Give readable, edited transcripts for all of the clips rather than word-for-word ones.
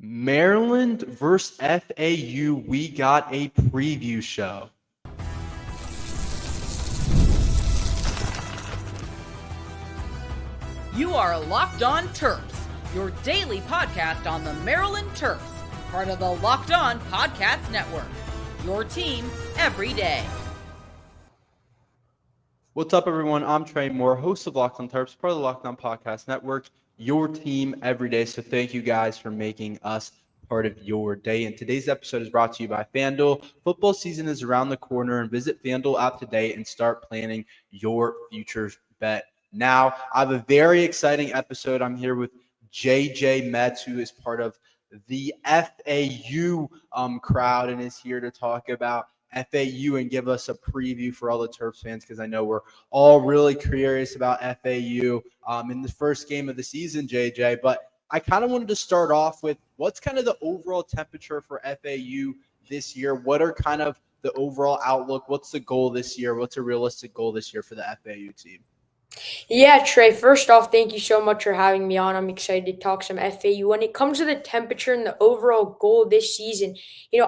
Maryland versus FAU, we got a preview show. You are Locked On Terps, your daily podcast on the Maryland Terps, part of the Locked On Podcast Network, your team every day. What's up, everyone? I'm Tre Moore, host of Locked On Terps, part of the Locked On Podcast Network, your team every day. So thank you guys for making us part of your day. And today's episode is brought to you by FanDuel. Football season is around the corner, and visit FanDuel app today and start planning your futures bet now. I have a very exciting episode. I'm here with JJ Metz, who is part of the FAU crowd and is here to talk about FAU and give us a preview for all the Terps fans, because I know we're all really curious about FAU in the first game of the season, JJ. But I kind of wanted to start off with what's kind of the overall temperature for FAU this year? What are kind of the overall outlook? What's the goal this year? What's a realistic goal this year for the FAU team? Yeah, Trey, first off, thank you so much for having me on. I'm excited to talk some FAU. When it comes to the temperature and the overall goal this season,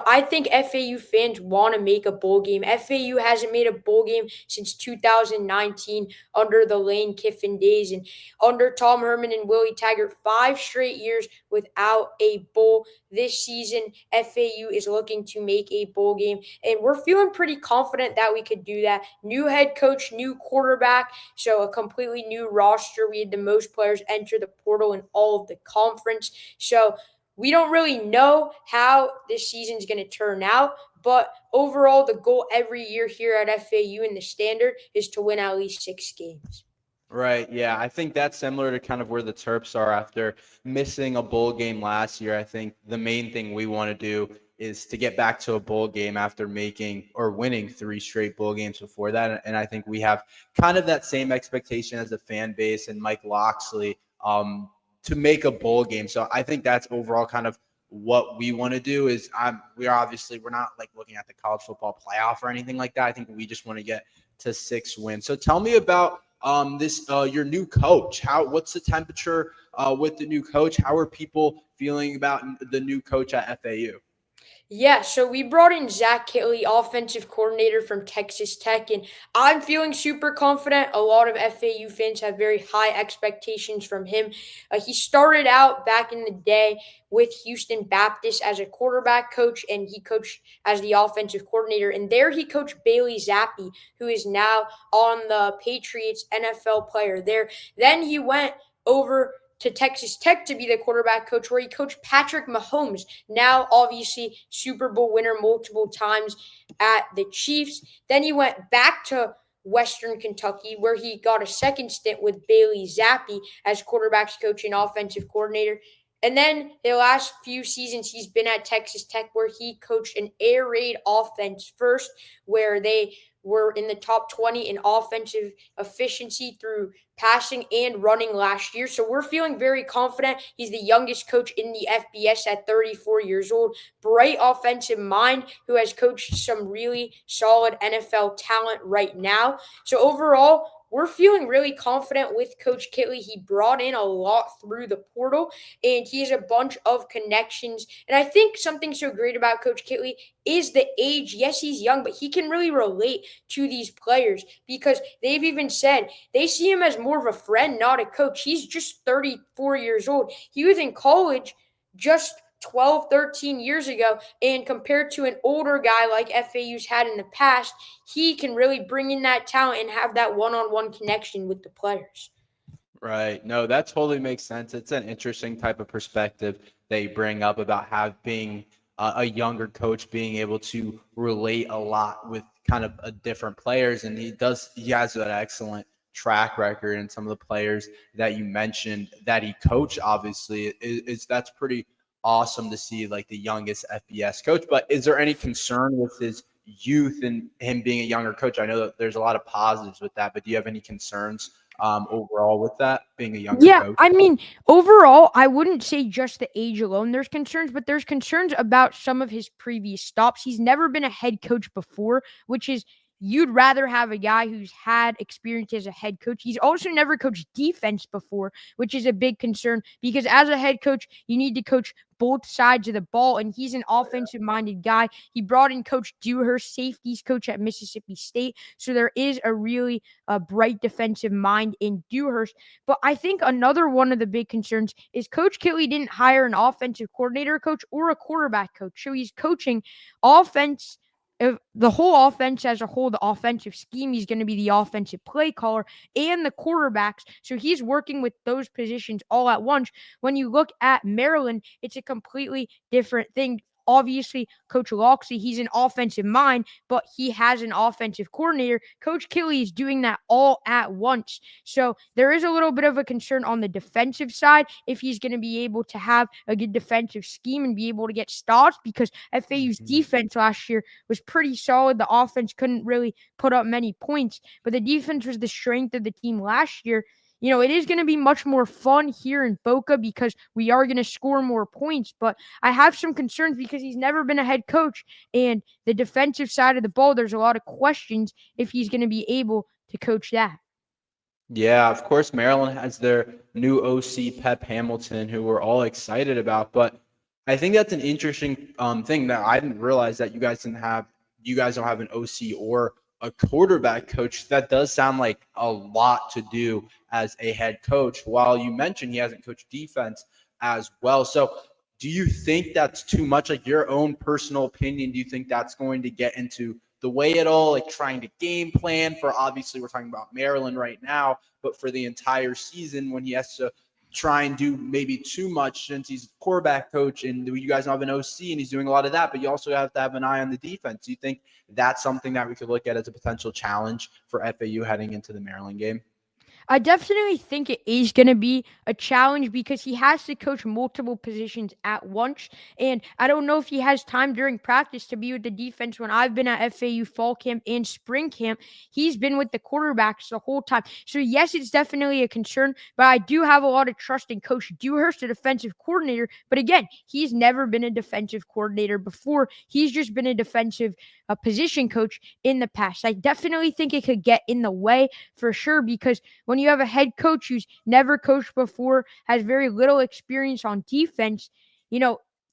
I think FAU fans want to make a bowl game. FAU hasn't made a bowl game since 2019 under the Lane Kiffin days. And under Tom Herman and Willie Taggart, 5 straight years without a bowl. This season, FAU is looking to make a bowl game, and we're feeling pretty confident that we could do that. New head coach, new quarterback, so a completely new roster. We had the most players enter the portal in all of the conference. So we don't really know how this season's going to turn out, but overall, the goal every year here at FAU in the standard is to win at least 6 games. Right. Yeah. I think that's similar to kind of where the Terps are after missing a bowl game last year. I think the main thing we want to do is to get back to a bowl game after making or winning 3 straight bowl games before that. And I think we have kind of that same expectation as a fan base and Mike Loxley to make a bowl game. So I think that's overall kind of what we want to do. Is we're not like looking at the college football playoff or anything like that. I think we just want to get to 6 wins. So tell me about your new coach. What's the temperature with the new coach? How are people feeling about the new coach at FAU? Yeah, so we brought in Zach Kittley, offensive coordinator from Texas Tech, and I'm feeling super confident. A lot of FAU fans have very high expectations from him. He started out back in the day with Houston Baptist as a quarterback coach, and he coached as the offensive coordinator. And there he coached Bailey Zappi, who is now on the Patriots NFL player there. Then he went over to Texas Tech to be the quarterback coach, where he coached Patrick Mahomes, now obviously Super Bowl winner multiple times at the Chiefs. Then he went back to Western Kentucky, where he got a second stint with Bailey Zappi as quarterbacks coach and offensive coordinator. And then the last few seasons, he's been at Texas Tech, where he coached an air raid offense first, where they were in the top 20 in offensive efficiency through passing and running last year. So we're feeling very confident. He's the youngest coach in the FBS at 34 years old. Bright offensive mind who has coached some really solid NFL talent right now. So overall, we're feeling really confident with Coach Kittley. He brought in a lot through the portal, and he has a bunch of connections. And I think something so great about Coach Kittley is the age. Yes, he's young, but he can really relate to these players, because they've even said they see him as more of a friend, not a coach. He's just 34 years old. He was in college just 12, 13 years ago, and compared to an older guy like FAU's had in the past, he can really bring in that talent and have that one-on-one connection with the players. Right. No, that totally makes sense. It's an interesting type of perspective that you bring up about being a younger coach, being able to relate a lot with kind of different players. And he has an excellent track record, and some of the players that you mentioned that he coached, obviously, that's pretty awesome to see, like the youngest FBS coach. But is there any concern with his youth and him being a younger coach? I know that there's a lot of positives with that, but do you have any concerns overall with that, being a younger coach? I mean, overall, I wouldn't say just the age alone there's concerns, but there's concerns about some of his previous stops. He's never been a head coach before, which is you'd rather have a guy who's had experience as a head coach. He's also never coached defense before, which is a big concern because as a head coach, you need to coach both sides of the ball, and he's an offensive-minded guy. He brought in Coach Dewhurst, safeties coach at Mississippi State, so there is a really bright defensive mind in Dewhurst. But I think another one of the big concerns is Coach Kittley didn't hire an offensive coordinator coach or a quarterback coach, so he's coaching offense. The whole offense as a whole, the offensive scheme, he's going to be the offensive play caller and the quarterbacks. So he's working with those positions all at once. When you look at Maryland, it's a completely different thing. Obviously, Coach Loxley, he's an offensive mind, but he has an offensive coordinator. Coach Kittley is doing that all at once. So there is a little bit of a concern on the defensive side if he's going to be able to have a good defensive scheme and be able to get stops, because FAU's defense last year was pretty solid. The offense couldn't really put up many points, but the defense was the strength of the team last year. It is going to be much more fun here in Boca because we are going to score more points. But I have some concerns because he's never been a head coach. And the defensive side of the ball, there's a lot of questions if he's going to be able to coach that. Yeah, of course, Maryland has their new OC, Pep Hamilton, who we're all excited about. But I think that's an interesting thing that I didn't realize that you guys don't have an OC or a quarterback coach. That does sound like a lot to do as a head coach, while you mentioned he hasn't coached defense as well. So do you think that's too much? Like, your own personal opinion, do you think that's going to get into the way at all, like trying to game plan for, obviously we're talking about Maryland right now, but for the entire season when he has to try and do maybe too much since he's quarterback coach and you guys don't have an OC and he's doing a lot of that, but you also have to have an eye on the defense. Do you think that's something that we could look at as a potential challenge for FAU heading into the Maryland game? I definitely think it is going to be a challenge because he has to coach multiple positions at once. And I don't know if he has time during practice to be with the defense. When I've been at FAU fall camp and spring camp, he's been with the quarterbacks the whole time. So yes, it's definitely a concern, but I do have a lot of trust in Coach Dewhurst, the defensive coordinator. But again, he's never been a defensive coordinator before. He's just been a defensive position coach in the past. I definitely think it could get in the way for sure, because when you have a head coach who's never coached before, has very little experience on defense,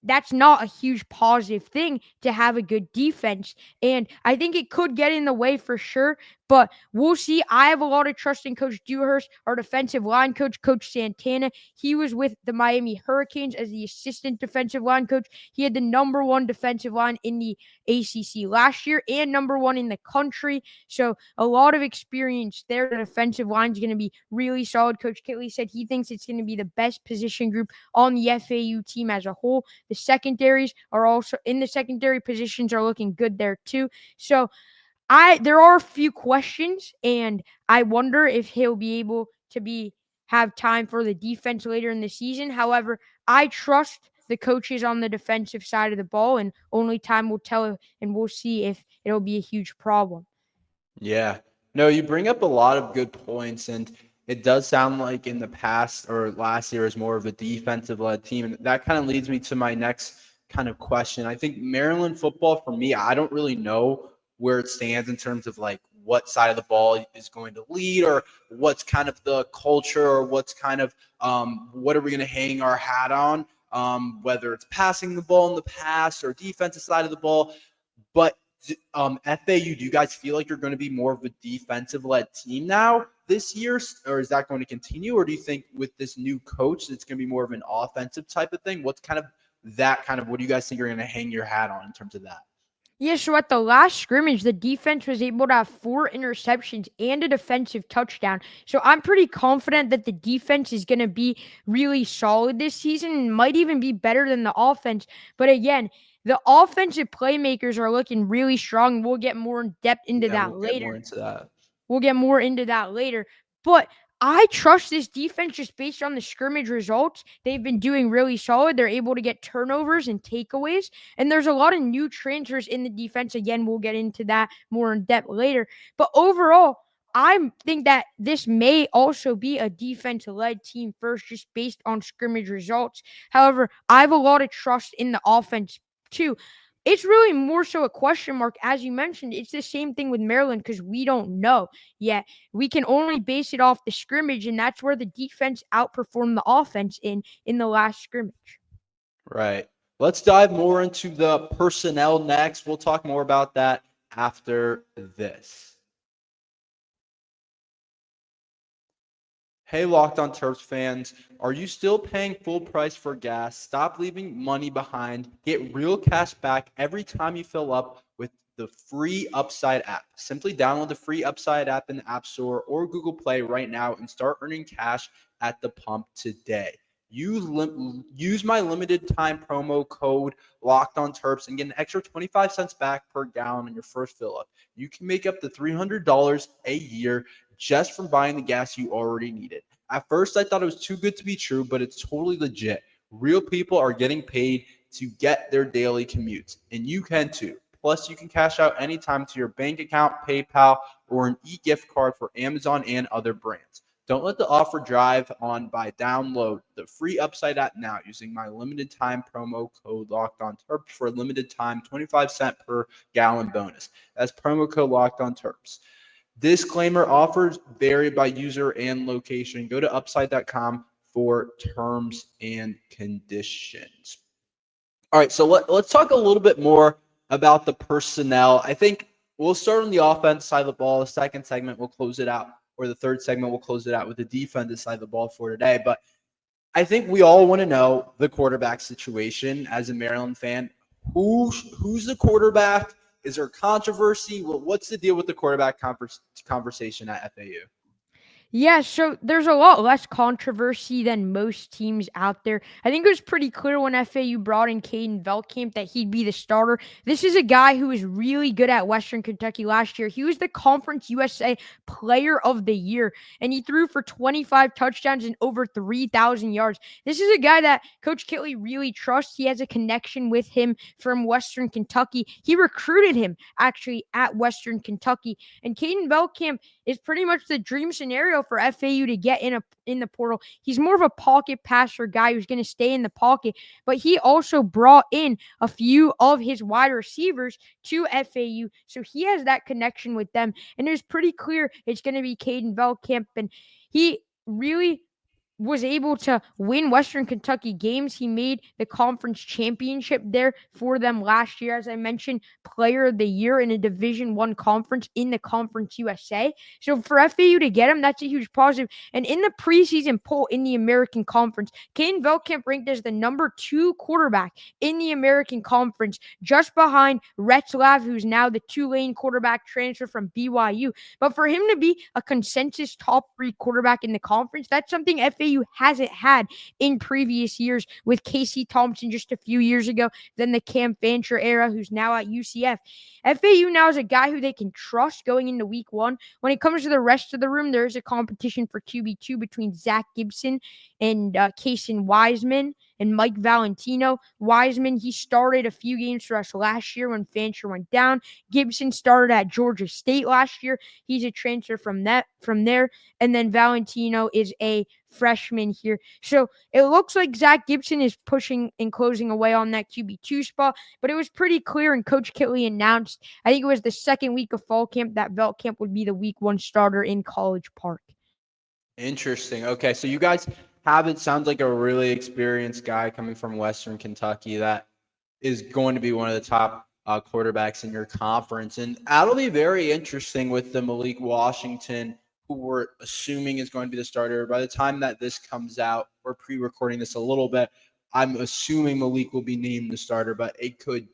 that's not a huge positive thing to have a good defense. And I think it could get in the way for sure, but we'll see. I have a lot of trust in Coach Dewhurst, our defensive line coach, Coach Santana. He was with the Miami Hurricanes as the assistant defensive line coach. He had the number one defensive line in the ACC last year and number one in the country. So a lot of experience there. The defensive line is going to be really solid. Coach Kittley said he thinks it's going to be the best position group on the FAU team as a whole. The secondaries are also in the secondary positions are looking good there too. So there are a few questions, and I wonder if he'll be able to have time for the defense later in the season. However, I trust the coaches on the defensive side of the ball, and only time will tell, and we'll see if it'll be a huge problem. Yeah. No, you bring up a lot of good points, and it does sound like in the past or last year is more of a defensive-led team. And that kind of leads me to my next kind of question. I think Maryland football, for me, I don't really know where it stands in terms of like what side of the ball is going to lead, or what's kind of the culture, or what's kind of what are we going to hang our hat on, whether it's passing the ball in the pass or defensive side of the ball. But FAU, do you guys feel like you're going to be more of a defensive-led team now this year, or is that going to continue? Or do you think with this new coach, it's going to be more of an offensive type of thing? What's kind of what do you guys think you're going to hang your hat on in terms of that? Yeah, so at the last scrimmage, the defense was able to have 4 interceptions and a defensive touchdown. So I'm pretty confident that the defense is going to be really solid this season and might even be better than the offense. But again, the offensive playmakers are looking really strong. We'll get more in depth into that later. We'll get more into that later. But I trust this defense just based on the scrimmage results. They've been doing really solid. They're able to get turnovers and takeaways. And there's a lot of new transfers in the defense. Again, we'll get into that more in depth later. But overall, I think that this may also be a defense-led team first, just based on scrimmage results. However, I have a lot of trust in the offense too. it's really more so a question mark. As you mentioned, it's the same thing with Maryland because we don't know yet. We can only base it off the scrimmage, and that's where the defense outperformed the offense in the last scrimmage. Right. Let's dive more into the personnel next. We'll talk more about that after this. Hey, Locked On Terps fans, are you still paying full price for gas? Stop leaving money behind. Get real cash back every time you fill up with the free Upside app. Simply download the free Upside app in the App Store or Google Play right now and start earning cash at the pump today. Use my limited time promo code Locked On Terps and get an extra 25 cents back per gallon on your first fill up. You can make up to $300 a year just from buying the gas you already needed. At first, I thought it was too good to be true, but it's totally legit. Real people are getting paid to get their daily commutes, and you can too. Plus, you can cash out anytime to your bank account, PayPal, or an e-gift card for Amazon and other brands. Don't let the offer drive on by download the free Upside app now using my limited time promo code Locked On Terps for a limited time 25 cent per gallon bonus. That's promo code Locked On Terps. Disclaimer, offers vary by user and location. Go to upside.com for terms and conditions. All right, so let's talk a little bit more about the personnel. I think we'll start on the offense side of the ball. The second segment, we'll close it out, or the third segment, we'll close it out with the defensive side of the ball for today. But I think we all want to know the quarterback situation as a Maryland fan. Who's the quarterback? Is there controversy? Well, what's the deal with the quarterback conversation at FAU? Yeah, so there's a lot less controversy than most teams out there. I think it was pretty clear when FAU brought in Caden Velkamp that he'd be the starter. This is a guy who was really good at Western Kentucky last year. He was the Conference USA Player of the Year, and he threw for 25 touchdowns and over 3,000 yards. This is a guy that Coach Kitley really trusts. He has a connection with him from Western Kentucky. He recruited him actually at Western Kentucky, and Caden Velkamp is pretty much the dream scenario for FAU to get in the portal. He's more of a pocket passer guy who's going to stay in the pocket, but he also brought in a few of his wide receivers to FAU, so he has that connection with them. And it was pretty clear it's going to be Caden Velkamp, and he really was able to win Western Kentucky games. He made the conference championship there for them last year. As I mentioned, Player of the Year in a Division I conference in the Conference USA. So for FAU to get him, that's a huge positive. And in the preseason poll in the American Conference, Caden Velkamp ranked as the number 2 quarterback in the American Conference, just behind Retzlaff, who's now the Tulane quarterback transfer from BYU. But for him to be a consensus top 3 quarterback in the conference, that's something FAU hasn't had in previous years, with Casey Thompson just a few years ago, then the Cam Fancher era, who's now at UCF. FAU now is a guy who they can trust going into week 1. When it comes to the rest of the room, there is a competition for QB2 between Zach Gibson and Kason Wiseman and Mike Valentino. Wiseman, he started a few games for us last year when Fancher went down. Gibson started at Georgia State last year. He's a transfer from there. And then Valentino is a freshman here. So it looks like Zach Gibson is pushing and closing away on that QB2 spot, but it was pretty clear, and Coach Kitley announced, I think it was the second week of fall camp, that Velkamp would be the week 1 starter in College Park. Interesting. Okay, so you guys have, it sounds like a really experienced guy coming from Western Kentucky that is going to be one of the top quarterbacks in your conference. And that'll be very interesting with the Malik Washington, who we're assuming is going to be the starter. By the time that this comes out, we're pre-recording this a little bit, I'm assuming Malik will be named the starter, but it could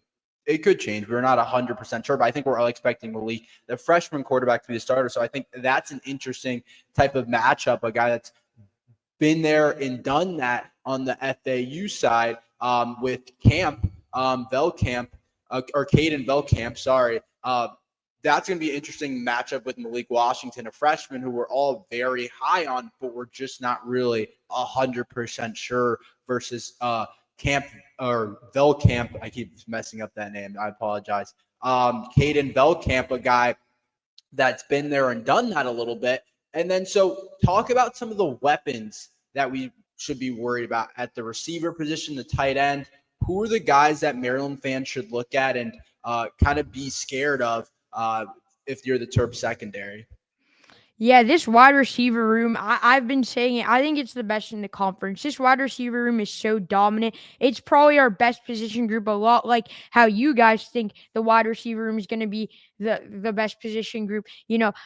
change. We're not 100% sure, but I think we're all expecting Malik, the freshman quarterback, to be the starter. So I think that's an interesting type of matchup, a guy that's been there and done that on the FAU side with Velkamp, or Caden Velkamp, sorry. That's going to be an interesting matchup with Malik Washington, a freshman who we're all very high on, but we're just not really 100% sure, versus Velkamp. I keep messing up that name. I apologize. Caden Velkamp, a guy that's been there and done that a little bit. And then, so talk about some of the weapons that we should be worried about at the receiver position, the tight end. who are the guys that Maryland fans should look at and kind of be scared of if you're the Terps secondary? Yeah, this wide receiver room, I've been saying it. I think it's the best in the conference. This wide receiver room is so dominant. It's probably our best position group, a lot like how you guys think the wide receiver room is going to be the best position group.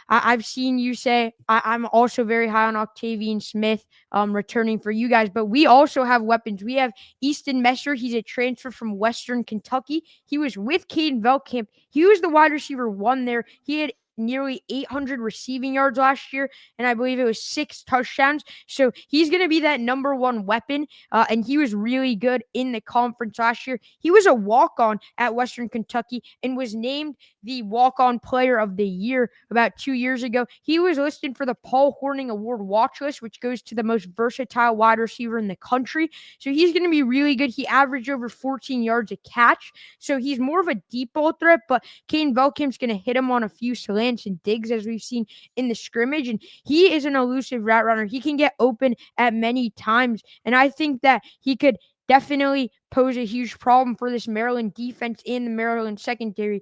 I've seen you say I'm also very high on Octavian Smith returning for you guys, but we also have weapons. We have Easton Messer. He's a transfer from Western Kentucky. He was with Caden Velkamp. He was the wide receiver one there. He had nearly 800 receiving yards last year, and I believe it was 6 touchdowns. So he's going to be that number one weapon, and he was really good in the conference last year. He was a walk-on at Western Kentucky and was named the walk-on player of the year about 2 years ago. He was listed for the Paul Hornung Award watch list, which goes to the most versatile wide receiver in the country. So he's going to be really good. He averaged over 14 yards a catch. So he's more of a deep ball threat, but Caden Velkamp's going to hit him on a few slants and digs, as we've seen in the scrimmage. And he is an elusive route runner. He can get open at many times. And I think that he could definitely pose a huge problem for this Maryland defense and the Maryland secondary.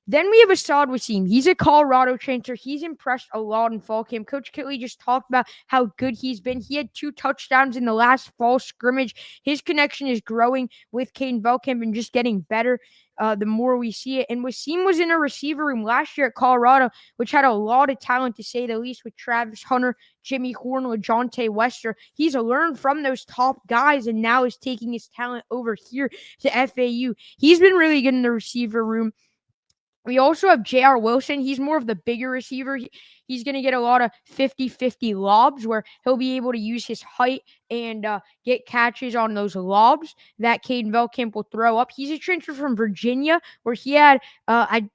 Then we have Asad Wasim. He's a Colorado transfer. He's impressed a lot in fall camp. Coach Kitley just talked about how good he's been. He had 2 touchdowns in the last fall scrimmage. His connection is growing with Caden Velkamp and just getting better the more we see it. And Wasim was in a receiver room last year at Colorado, which had a lot of talent, to say the least, with Travis Hunter, Jimmy Horn, LaJohntay Wester. He's learned from those top guys and now is taking his talent over here to FAU. He's been really good in the receiver room. We also have J.R. Wilson. He's more of the bigger receiver. He's going to get a lot of 50-50 lobs where he'll be able to use his height and get catches on those lobs that Caden Velkamp will throw up. He's a transfer from Virginia where he had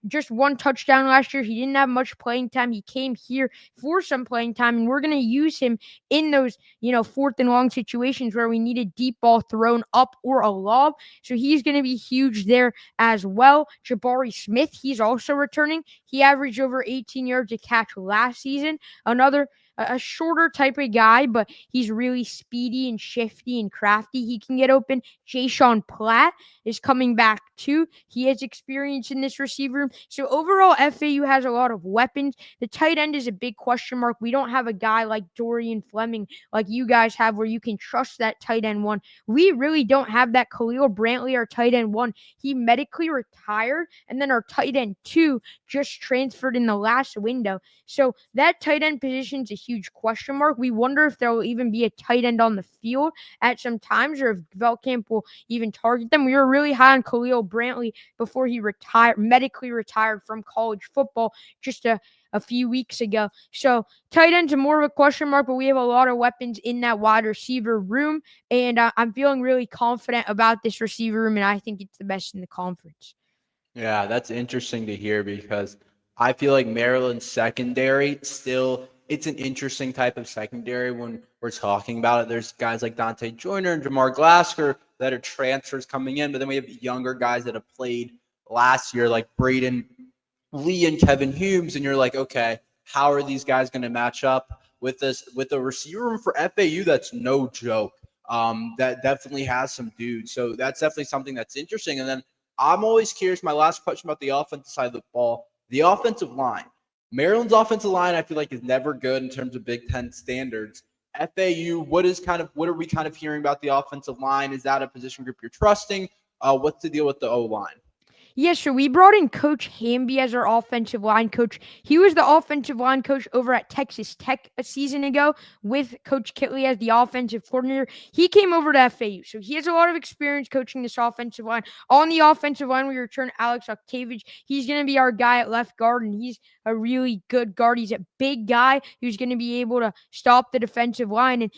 just 1 touchdown last year. He didn't have much playing time. He came here for some playing time, and we're going to use him in those, 4th and long situations where we need a deep ball thrown up or a lob. So he's going to be huge there as well. Jabari Smith, he's also returning. He averaged over 18 yards a catch last season. Another a shorter type of guy, but he's really speedy and shifty and crafty. He can get open. Jay-Sean Platt is coming back too. He has experience in this receiver room. So overall, FAU has a lot of weapons. The tight end is a big question mark. We don't have a guy like Dorian Fleming like you guys have where you can trust that tight end one. We really don't have that. Khalil Brantley, our tight end one, he medically retired, and then our tight end 2 just transferred in the last window. So that tight end position is a huge question mark. We wonder if there will even be a tight end on the field at some times, or if Velkamp will even target them. We were really high on Khalil Brantley before he medically retired from college football just a few weeks ago. So tight end's more of a question mark, but we have a lot of weapons in that wide receiver room, and I'm feeling really confident about this receiver room, and I think it's the best in the conference. Yeah, that's interesting to hear because I feel like Maryland's secondary still, it's an interesting type of secondary when we're talking about it. There's guys like Dante Joyner and Jamar Glasgow that are transfers coming in, but then we have younger guys that have played last year like Braden Lee and Kevin Humes, and you're like, okay, how are these guys going to match up with this, with a receiver room for FAU that's no joke? That definitely has some dudes. So that's definitely something that's interesting. And then I'm always curious, my last question about the offensive side of the ball, the offensive line. Maryland's offensive line, I feel like, is never good in terms of Big Ten standards. FAU, what are we kind of hearing about the offensive line? Is that a position group you're trusting? What's the deal with the O-line? Yeah, so we brought in Coach Hamby as our offensive line coach. He was the offensive line coach over at Texas Tech a season ago with Coach Kitley as the offensive coordinator. He came over to FAU, so he has a lot of experience coaching this offensive line. On the offensive line, we return Alex Octavian. He's going to be our guy at left guard, and he's a really good guard. He's a big guy who's going to be able to stop the defensive line. And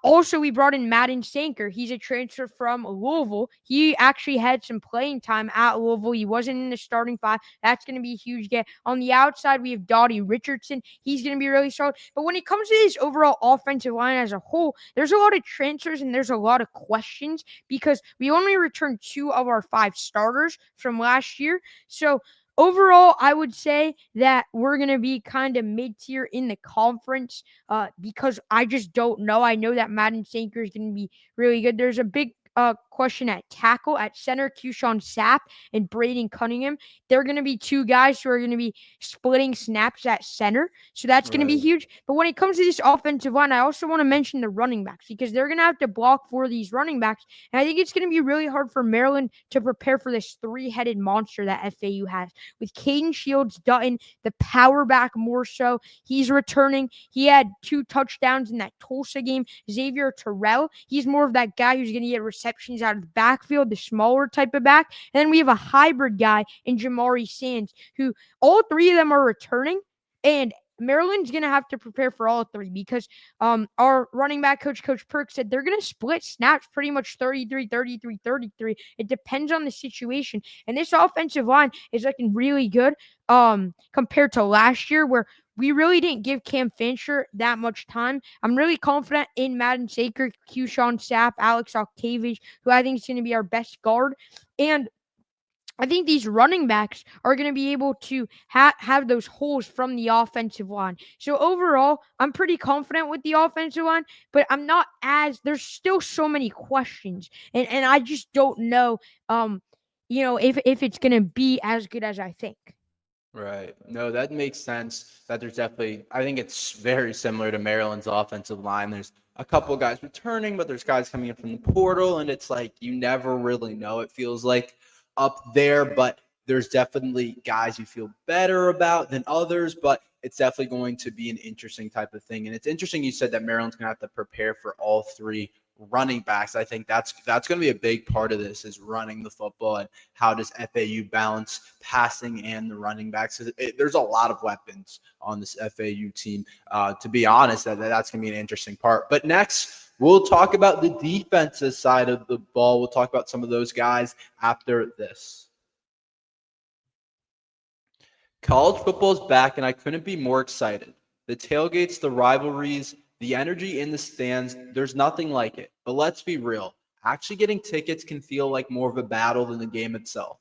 also, we brought in Madden Sanker. He's a transfer from Louisville. He actually had some playing time at Louisville. He wasn't in the starting 5. That's going to be a huge get. On the outside, we have Dottie Richardson. He's going to be really solid. But when it comes to this overall offensive line as a whole, there's a lot of transfers and there's a lot of questions because we only returned 2 of our 5 starters from last year. So overall, I would say that we're going to be kind of mid-tier in the conference because I just don't know. I know that Madden Sanker is going to be really good. There's a big question at tackle. At center, Keyshawn Sapp and Braden Cunningham. They're going to be two guys who are going to be splitting snaps at center. So that's going to be huge. But when it comes to this offensive line, I also want to mention the running backs because they're going to have to block for these running backs. And I think it's going to be really hard for Maryland to prepare for this three-headed monster that FAU has. With Caden Shields Dutton, the power back more so. He's returning. He had 2 touchdowns in that Tulsa game. Xavier Terrell, he's more of that guy who's going to get receptions out of the backfield, the smaller type of back. And then we have a hybrid guy in Jamari Sands, who all 3 of them are returning. And Maryland's going to have to prepare for all 3 because our running back coach, Coach Perk, said they're going to split snaps pretty much 33, 33, 33. It depends on the situation. And this offensive line is looking really good compared to last year where we really didn't give Cam Fincher that much time. I'm really confident in Madden Saker, Keyshawn Sapp, Alex Octavius, who I think is going to be our best guard. And I think these running backs are going to be able to have those holes from the offensive line. So overall, I'm pretty confident with the offensive line, but I'm not there's still so many questions. And I just don't know, if it's going to be as good as I think. Right. No, that makes sense. That there's definitely, I think it's very similar to Maryland's offensive line. There's a couple guys returning, but there's guys coming in from the portal, and it's like you never really know. It feels like up there, but there's definitely guys you feel better about than others, but it's definitely going to be an interesting type of thing. And it's interesting you said that Maryland's going to have to prepare for all 3 running backs. I think that's going to be a big part of this is running the football and how does FAU balance passing and the running backs. There's a lot of weapons on this FAU team. To be honest, that's going to be an interesting part. But next, we'll talk about the defensive side of the ball. We'll talk about some of those guys after this. College football is back, and I couldn't be more excited. The tailgates, the rivalries, the energy in the stands, there's nothing like it. But let's be real. Actually getting tickets can feel like more of a battle than the game itself.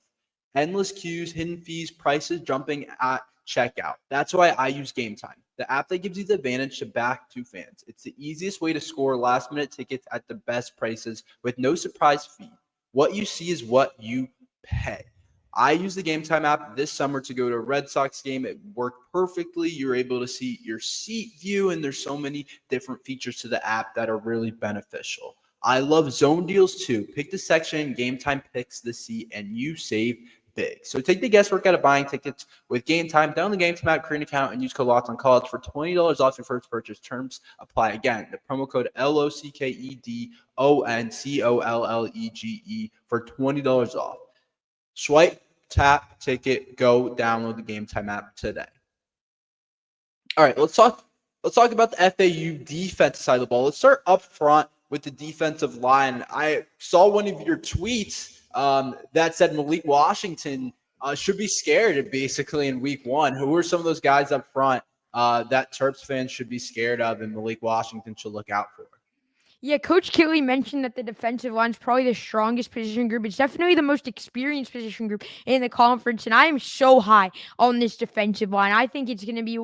Endless queues, hidden fees, prices jumping at checkout. That's why I use Gametime, the app that gives you the advantage to back to fans. It's the easiest way to score last-minute tickets at the best prices with no surprise fee. What you see is what you pay. I used the Gametime app this summer to go to a Red Sox game. It worked perfectly. You're able to see your seat view, and there's so many different features to the app that are really beneficial. I love zone deals too. Pick the section, Gametime picks the seat, and you save big. So take the guesswork out of buying tickets with Gametime. Download the Gametime app, create an account, and use code LOCKEDONCollege for $20 off your first purchase. Terms apply. Again, the promo code LOCKEDONCOLLEGE for $20 off. Swipe, tap, ticket, go download the Gametime app today. All right, let's talk about the FAU defensive side of the ball. Let's start up front with the defensive line. I saw one of your tweets that said Malik Washington should be scared basically in week 1. Who are some of those guys up front that Terps fans should be scared of and Malik Washington should look out for? Yeah, Coach Kelly mentioned that the defensive line is probably the strongest position group. It's definitely the most experienced position group in the conference, and I am so high on this defensive line. I think it's going to be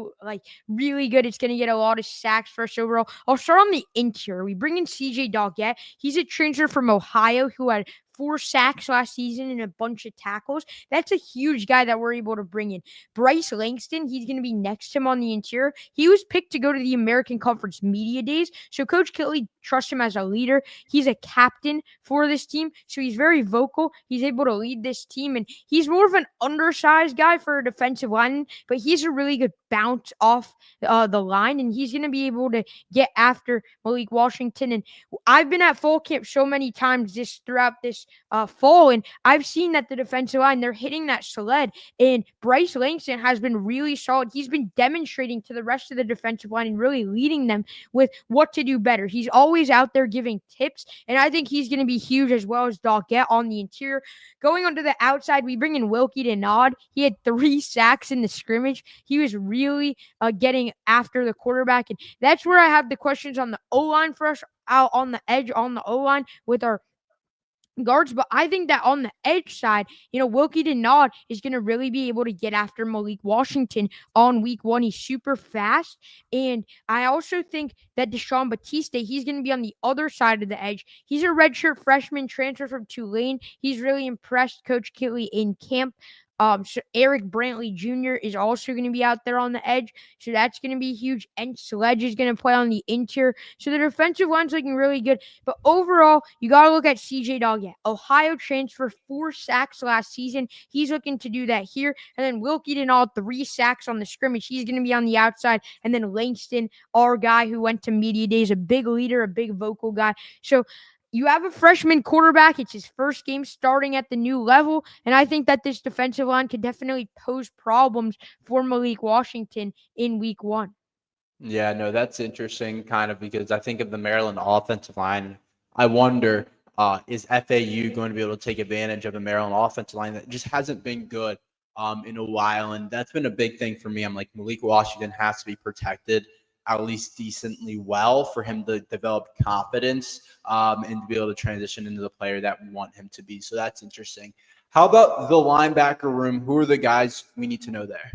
really good. It's going to get a lot of sacks first overall. I'll start on the interior. We bring in CJ Doggett. He's a transfer from Ohio who had 4 sacks last season and a bunch of tackles. That's a huge guy that we're able to bring in. Bryce Langston, he's going to be next to him on the interior. He was picked to go to the American Conference Media Days, so Coach Kelly trusts him as a leader. He's a captain for this team, so he's very vocal. He's able to lead this team, and he's more of an undersized guy for a defensive lineman, but he's a really good bounce off the line, and he's going to be able to get after Malik Washington. And I've been at fall camp so many times throughout this fall, and I've seen that the defensive line, they're hitting that sled, and Bryce Langston has been really solid. He's been demonstrating to the rest of the defensive line and really leading them with what to do better. He's always out there giving tips, and I think he's going to be huge as well as Doggett on the interior. Going onto the outside, we bring in Wilkie Denard. He had 3 sacks in the scrimmage. He was really getting after the quarterback, and that's where I have the questions on the O-line for us, out on the edge on the O-line with our guards. But I think that on the edge side, Wilkie Denaud is going to really be able to get after Malik Washington on week 1. He's super fast. And I also think that Deshaun Batiste, he's going to be on the other side of the edge. He's a redshirt freshman transfer from Tulane. He's really impressed Coach Kittley in camp. So Eric Brantley Jr. is also going to be out there on the edge. So that's going to be huge. And Sledge is going to play on the interior. So the defensive line's looking really good. But overall, you got to look at CJ Doggett. Ohio transfer, 4 sacks last season. He's looking to do that here. And then Wilkie Denaud, 3 sacks on the scrimmage. He's going to be on the outside. And then Langston, our guy who went to media days, a big leader, a big vocal guy. So you have a freshman quarterback. It's his first game starting at the new level. And I think that this defensive line could definitely pose problems for Malik Washington in week 1. Yeah, no, that's interesting kind of because I think of the Maryland offensive line. I wonder, is FAU going to be able to take advantage of the Maryland offensive line that just hasn't been good in a while? And that's been a big thing for me. I'm like, Malik Washington has to be protected at least decently well for him to develop confidence and to be able to transition into the player that we want him to be. So that's interesting. How about the linebacker room? Who are the guys we need to know there?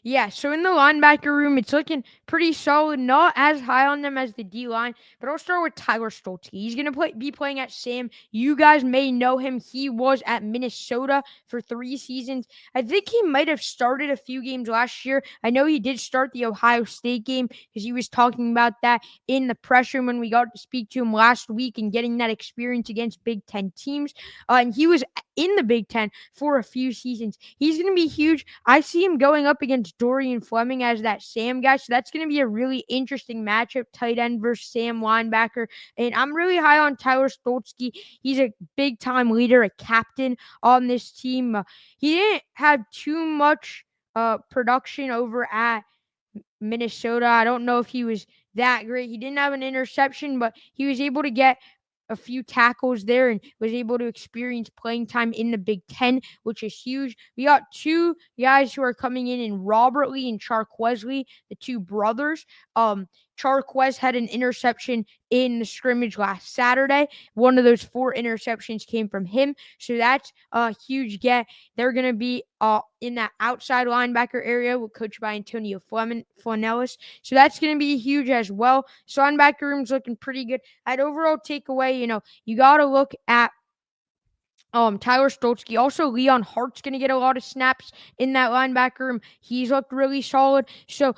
Yeah, so in the linebacker room, it's looking pretty solid. Not as high on them as the D-line, but I'll start with Tyler Stoltzke. He's going to be playing at Sam. You guys may know him. He was at Minnesota for 3 seasons. I think he might have started a few games last year. I know he did start the Ohio State game because he was talking about that in the press room when we got to speak to him last week and getting that experience against Big Ten teams. And he was in the Big Ten for a few seasons. He's going to be huge. I see him going up against Dorian Fleming as that Sam guy. So that's going to be a really interesting matchup, tight end versus Sam linebacker. And I'm really high on Tyler Stoltzke. He's a big-time leader, a captain on this team. He didn't have too much production over at Minnesota. I don't know if he was that great. He didn't have an interception, but he was able to get a few tackles there and was able to experience playing time in the Big Ten, which is huge. We got 2 guys who are coming in Robert Lee and Charquez Lee, the 2 brothers. Charquez had an interception in the scrimmage last Saturday. One of those 4 interceptions came from him. So that's a huge get. They're going to be in that outside linebacker area coached by Antonio Flanellis. So that's going to be huge as well. So linebacker room's looking pretty good. I'd overall take away, you got to look at Tyler Stoltzke. Also, Leon Hart's going to get a lot of snaps in that linebacker room. He's looked really solid. So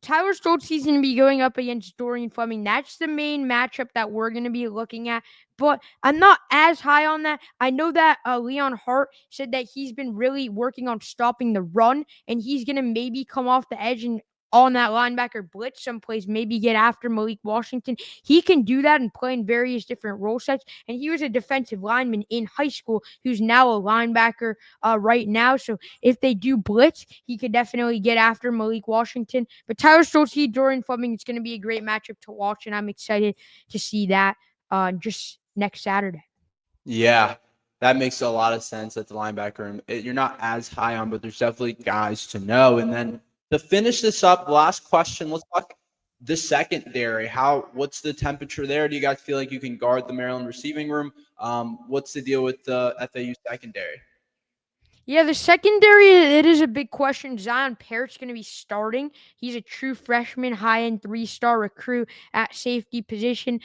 Tyler Stoltzke is going to be going up against Dorian Fleming. That's the main matchup that we're going to be looking at. But I'm not as high on that. I know that Leon Hart said that he's been really working on stopping the run, and he's going to maybe come off the edge and on that linebacker blitz someplace, maybe get after Malik Washington. He can do that and play in various different role sets. And he was a defensive lineman in high school who's now a linebacker right now. So if they do blitz, he could definitely get after Malik Washington. But Tyler Stoltzke, Dorian Fleming, it's going to be a great matchup to watch, and I'm excited to see that just next Saturday. Yeah, that makes a lot of sense at the linebacker room. You're not as high on, but there's definitely guys to know. And then to finish this up, last question, let's talk the secondary. What's the temperature there? Do you guys feel like you can guard the Maryland receiving room? What's the deal with the FAU secondary? Yeah, the secondary, it is a big question. Zion Parrott's going to be starting. He's a true freshman, high-end 3-star recruit at safety position.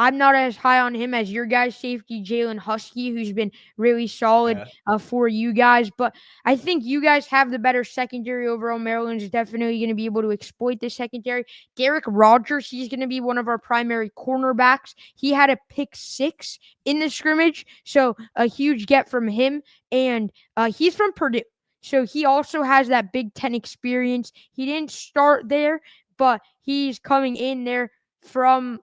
I'm not as high on him as your guys' safety, Jalen Husky, who's been really solid for you guys. But I think you guys have the better secondary overall. Maryland is definitely going to be able to exploit the secondary. Derek Rogers, he's going to be one of our primary cornerbacks. He had a pick 6 in the scrimmage, so a huge get from him. And he's from Purdue, so he also has that Big Ten experience. He didn't start there, but he's coming in there from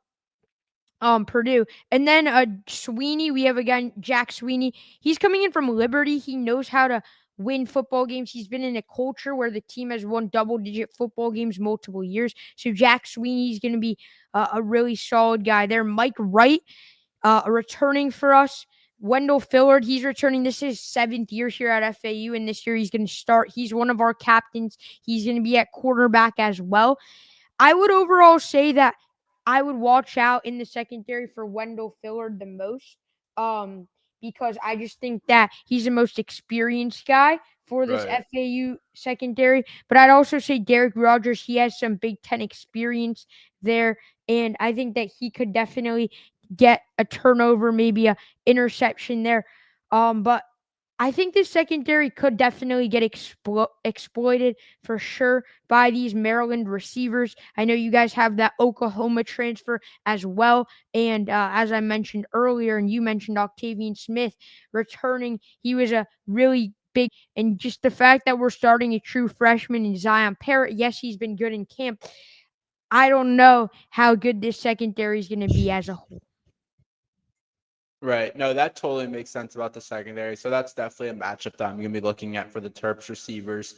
Purdue. And then Sweeney, we have again Jack Sweeney. He's coming in from Liberty. He knows how to win football games. He's been in a culture where the team has won double-digit football games multiple years. So Jack Sweeney is going to be a really solid guy there. Mike Wright, returning for us. Wendell Fillard, he's returning. This is his 7th year here at FAU, and this year he's going to start. He's one of our captains. He's going to be at quarterback as well. I would overall say that I would watch out in the secondary for Wendell Fillard the most. because I just think that he's the most experienced guy for this Right. FAU secondary. But I'd also say Derek Rogers, he has some Big Ten experience there, and I think that he could definitely get a turnover, maybe a interception there. But I think this secondary could definitely get exploited for sure by these Maryland receivers. I know you guys have that Oklahoma transfer as well. And as I mentioned earlier, and you mentioned Octavian Smith returning, he was a really big, and just the fact that we're starting a true freshman in Zion Parrott, yes, he's been good in camp. I don't know how good this secondary is going to be as a whole. Right. No, that totally makes sense about the secondary. So that's definitely a matchup that I'm going to be looking at for the Terps receivers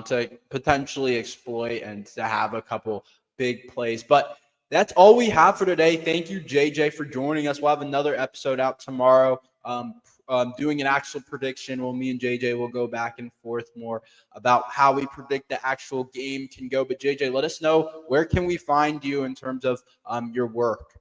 to potentially exploit and to have a couple big plays. But that's all we have for today. Thank you, JJ, for joining us. We'll have another episode out tomorrow doing an actual prediction. Well, me and JJ will go back and forth more about how we predict the actual game can go. But JJ, let us know, where can we find you in terms of your work?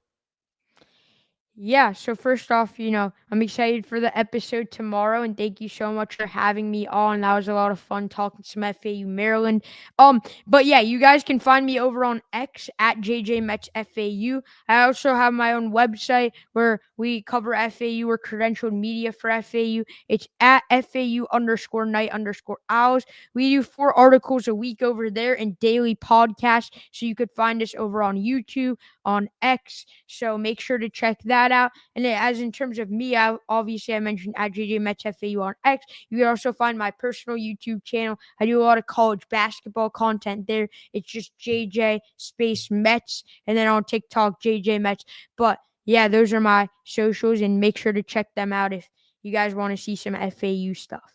Yeah, so first off, I'm excited for the episode tomorrow, and thank you so much for having me on. That was a lot of fun talking some FAU Maryland. But yeah, you guys can find me over on X at JJ Metz FAU. I also have my own website where we cover FAU or credentialed media for FAU. It's at FAU_night_owls. We do 4 articles a week over there and daily podcasts, so you could find us over on YouTube, on X. So make sure to check that out. And then as in terms of me, I mentioned at JJ Metz FAU on X. You can also find my personal YouTube channel. I do a lot of college basketball content there. It's just JJ space Metz. And then on TikTok, JJ Metz. But yeah, those are my socials, and make sure to check them out if you guys want to see some FAU stuff.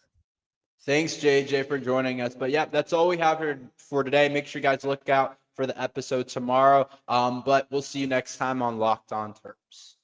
Thanks, JJ, for joining us. But yeah, that's all we have here for today. Make sure you guys look out for the episode tomorrow. But we'll see you next time on Locked On Terps.